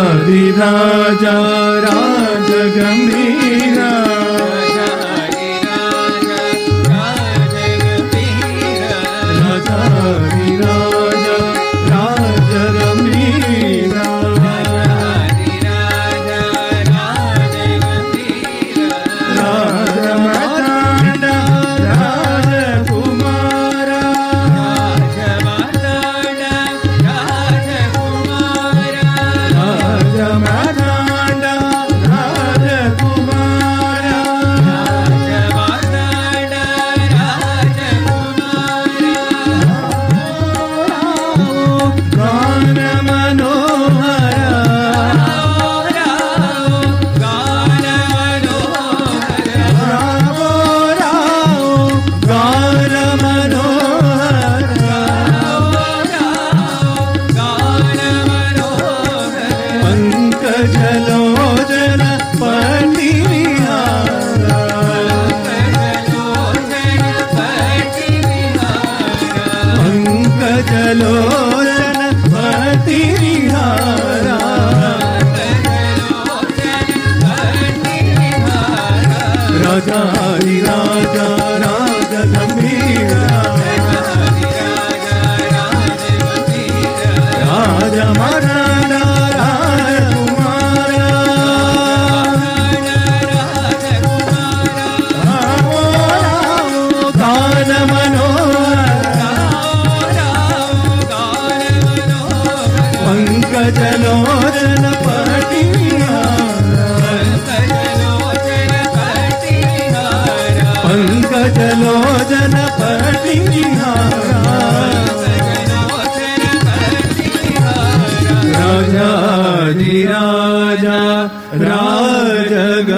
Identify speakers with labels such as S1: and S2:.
S1: राजाधिराजा राजगंभीरा राजाधिराजा राजगंभीरा राजमार्तांड राजकुमारा राजमार्तांड राजकुमारा गान मनोहरा रावो रावो गान मनोहरा पंकजलोचन पटिविहारा पंकजलोचन पटिविहारा राजाधिराजा राजगंभीरा राजमार्तांड राजकुमारा रावो रावो गान मनोहरा पंकजलोचन पटिविहारा पंकजलोचन पटिविहारा राजाधिराजा राजगंभीरा